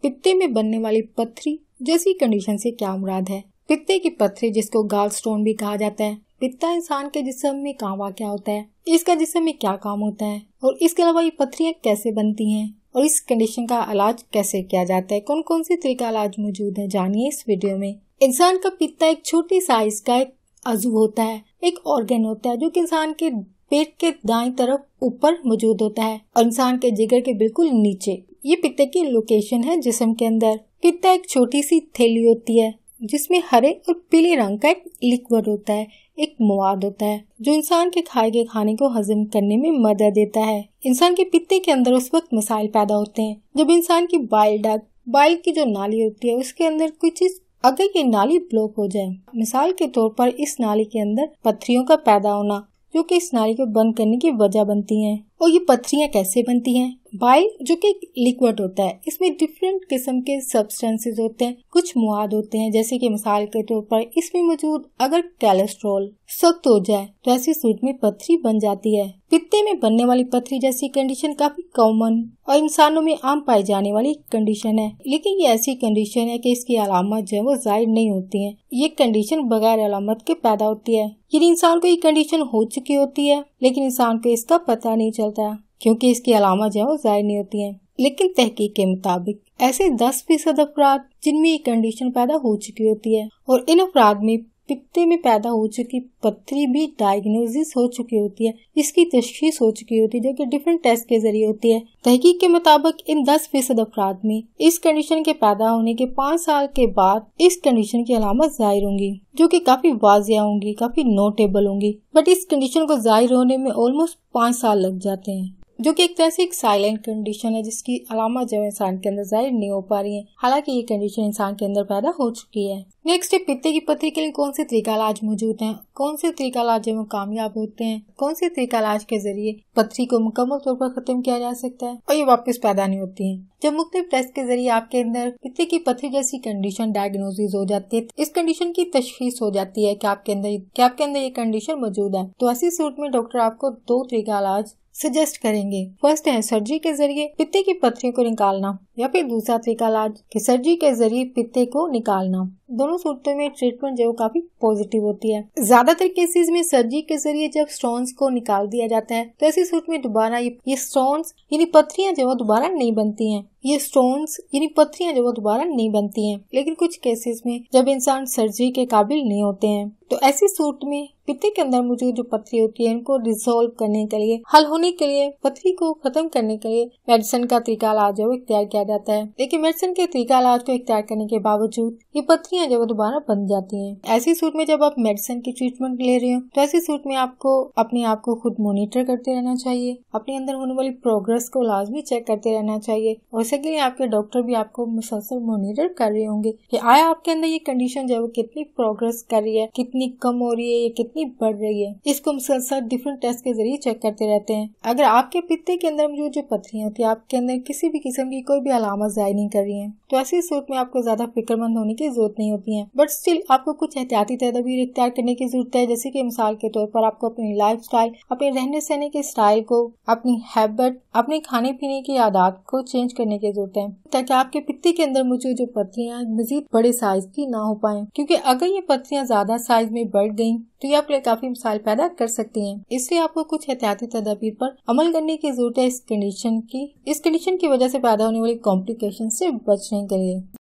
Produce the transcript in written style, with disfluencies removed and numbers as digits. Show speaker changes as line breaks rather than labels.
पित्ते में बनने वाली पत्थरी जैसी कंडीशन से क्या मुराद है। पित्ते की पत्थरी, जिसको गाल स्टोन भी कहा जाता है, पित्ता इंसान के जिस्म में कहाँ वाक़या होता है, इसका जिस्म में क्या काम होता है और इसके अलावा ये पत्थरियाँ कैसे बनती हैं और इस कंडीशन का इलाज कैसे किया जाता है, कौन कौन से तरीका इलाज मौजूद है, जानिए इस वीडियो में। इंसान का पित्ता एक छोटी साइज का एक अज़ू होता है, एक ऑर्गन होता है जो कि इंसान के पेट के दाईं तरफ ऊपर मौजूद होता है और इंसान के जिगर के बिल्कुल नीचे। ये पित्ते की लोकेशन है जिस्म के अंदर। पित्ता एक छोटी सी थैली होती है जिसमें हरे और पीले रंग का एक लिक्विड होता है, एक मवाद होता है जो इंसान के खाए गए खाने को हजम करने में मदद देता है। इंसान के पित्ते के अंदर उस वक्त मसाइल पैदा होते हैं जब इंसान की बाइल की जो नाली होती है उसके अंदर कोई चीज, अगर ये नाली ब्लॉक हो जाए, मिसाल के तौर पर इस नाली के अंदर पत्थरियों का पैदा होना जो कि इस नाली को बंद करने की वजह बनती हैं। और ये पत्थरियां कैसे बनती हैं? बाइल जो कि लिक्विड होता है, इसमें डिफरेंट किस्म के सब्सटेंसेस होते हैं, कुछ मवाद होते हैं, जैसे कि मिसाल के तौर पर इसमें मौजूद अगर कोलेस्ट्रॉल सख्त हो जाए तो ऐसी सूरत में पत्थरी बन जाती है। पित्ते में बनने वाली पत्थरी जैसी कंडीशन काफी कॉमन और इंसानों में आम पाई जाने वाली कंडीशन है, लेकिन ये ऐसी कंडीशन है कि इसकी अलामत जो है वो जाहिर नहीं होती है। ये कंडीशन बगैर अलामत के पैदा होती है। यदि इंसान को ये कंडीशन हो चुकी होती है लेकिन इंसान को इसका पता नहीं चलता क्योंकि इसकी अलामत जो है वो जाहिर नहीं होती है। लेकिन तहकीक के मुताबिक ऐसे 10% अफराद जिनमें ये कंडीशन पैदा हो चुकी होती है और इन अफराद में पित्ते में पैदा हो चुकी पत्थरी भी डायग्नोसिस हो चुकी होती है, इसकी तशखीस हो चुकी होती है जो कि डिफरेंट टेस्ट के जरिए होती है। तहकीक के मुताबिक इन 10% अफराद में इस कंडीशन के पैदा होने के 5 साल के बाद इस कंडीशन की अलामत जाहिर होंगी जो कि काफी वाजिया होंगी, काफी नोटेबल होंगी। बट इस कंडीशन को जाहिर होने में ऑलमोस्ट 5 साल लग जाते हैं, जो कि एक तरह से एक साइलेंट कंडीशन है जिसकी अलामत जो इंसान के अंदर जाहिर नहीं हो पा रही है, हालांकि ये कंडीशन इंसान के अंदर पैदा हो चुकी है। नेक्स्ट है पित्ते की पत्थरी के लिए कौन से तरीका इलाज मौजूद हैं, कौन से तरीका इलाज में कामयाब होते हैं, कौन से तरीका इलाज के जरिए पत्थरी को मुकम्मल तौर पर खत्म किया जा सकता है और ये वापस पैदा नहीं होती है। जब मुख्तलिफ टेस्ट के जरिए आपके अंदर पित्ते की पत्थरी जैसी कंडीशन डायग्नोसिस हो जाती है, इस कंडीशन की तशखीस हो जाती है कि आपके अंदर ये कंडीशन मौजूद है, तो ऐसी सूरत में डॉक्टर आपको 2 तरीका इलाज सजेस्ट करेंगे। फर्स्ट है सर्जरी के जरिए पित्ते की पत्थरियों को निकालना या फिर दूसरा तरीका इलाज कि सर्जरी के जरिए पित्ते को निकालना। दोनों सूरतों में ट्रीटमेंट जो काफी पॉजिटिव होती है। ज्यादातर केसेस में सर्जरी के जरिए जब स्टोन्स को निकाल दिया जाता है तो ऐसी सूरत में दोबारा ये स्टोन्स यानी पत्थरियां जो दोबारा नहीं बनती हैं। ये स्टोन्स यानी पत्थरियां जो दोबारा नहीं बनती हैं। लेकिन कुछ केसेस में जब इंसान सर्जरी के काबिल नहीं होते हैं तो ऐसी सूरत में पित्ते के अंदर मौजूद जो पत्थरी होती है उनको रिजोल्व करने के लिए, हल होने के लिए, पत्थरी को खत्म करने के लिए मेडिसिन का तरीका इलाज जो इख्तियार किया जाता है। लेकिन मेडिसिन के तरीका इलाज को इख्तियार करने के बावजूद ये पत्थरियां जो दोबारा बन जाती हैं। ऐसी सूरत में जब आप मेडिसिन की ट्रीटमेंट ले रहे हो तो ऐसी सूरत में आपको अपने आप को खुद मॉनिटर करते रहना चाहिए, अपने अंदर होने वाली प्रोग्रेस को लाजमी चेक करते रहना चाहिए और इसके लिए आपके डॉक्टर भी आपको मुसलसल मॉनिटर कर रहे होंगे कि आया आपके अंदर ये कंडीशन जो कितनी प्रोग्रेस कर रही है, कितनी कम हो रही है या कितनी बढ़ रही है। इसको मुसलसल डिफरेंट टेस्ट के जरिए चेक करते रहते हैं। अगर आपके पित्ते के अंदर मौजूद जो पत्थरियां होती है आपके अंदर किसी भी किस्म की कोई भी अलामत जाहिर नहीं कर रही है तो ऐसी सूरत में आपको ज्यादा फिक्रमंद होने की जरूरत नहीं होती है। बट स्टिल आपको कुछ एहतियाती तदबीर इख्तियार करने की जरूरत है, जैसे कि मिसाल के तौर पर आपको अपनी लाइफ स्टाइल, अपने रहने सहने के स्टाइल को, अपनी हैबिट, अपने खाने पीने की आदत को चेंज करने की जरूरत है ताकि आपके पित्ते के अंदर मौजूद जो पत्थरियां मजीद बड़े साइज की ना हो पाए, क्योंकि अगर ये पत्थरियां ज्यादा साइज में बढ़ गयी तो ये आपके लिए काफी मसाइल पैदा कर सकती हैं। इसलिए आपको कुछ एहतियाती तदबीर पर अमल करने की जरूरत है इस कंडीशन की वजह से पैदा होने वाली कॉम्प्लिकेशन से बचने के लिए।